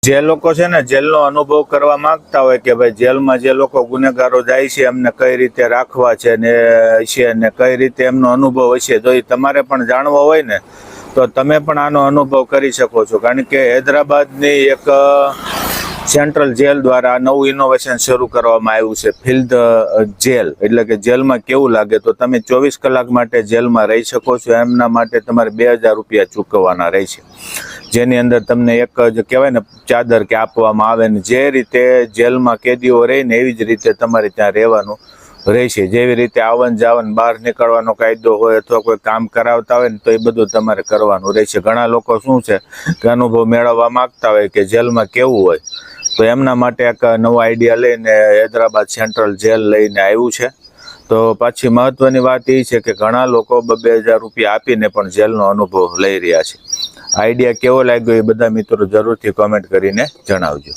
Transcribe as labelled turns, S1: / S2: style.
S1: જે લોકો છે ને જેલનો અનુભવ કરવા માંગતા હોય કે ભાઈ જેલમાં જે લોકો ગુનેગારો જાય છે એમને કઈ રીતે રાખવા છે ને કઈ રીતે એમનો અનુભવ હશે, જો એ તમારે પણ જાણવો હોય ને તો તમે પણ આનો અનુભવ કરી શકો છો. કારણ કે હૈદરાબાદની એક સેન્ટ્રલ જેલ દ્વારા નવું ઇનોવેશન શરૂ કરવામાં આવ્યું છે, ફિલ્ડ જેલ. એટલે કે જેલમાં કેવું લાગે, તો તમે 24 કલાક માટે જેલમાં રહી શકો છો. એમના માટે તમારે 2000 રૂપિયા ચૂકવવાના રહેશે, જેની અંદર તમને એક જ કહેવાય ને ચાદર કે આપવામાં આવે ને જે રીતે જેલમાં કેદીઓ રહે ને એવી જ રીતે તમારે ત્યાં રહેવાનું રહેશે. જેવી રીતે આવન જાવન બહાર નીકળવાનો કાયદો હોય અથવા કોઈ કામ કરાવતા હોય ને તો એ બધું તમારે કરવાનું રહેશે. ઘણા લોકો શું છે કે અનુભવ મેળવવા માંગતા હોય કે જેલમાં કેવું હોય, તો એમના માટે એક નવો આઈડિયા લઈને હૈદરાબાદ સેન્ટ્રલ જેલ લઈને આવ્યું છે. તો પાછી મહત્વની વાત એ છે કે ઘણા લોકો 2000 રૂપિયા આપીને પણ જેલનો અનુભવ લઈ રહ્યા છે. આઈડિયા કેવો લાગ્યો એ બધા મિત્રો જરૂરથી કોમેન્ટ કરીને જણાવજો.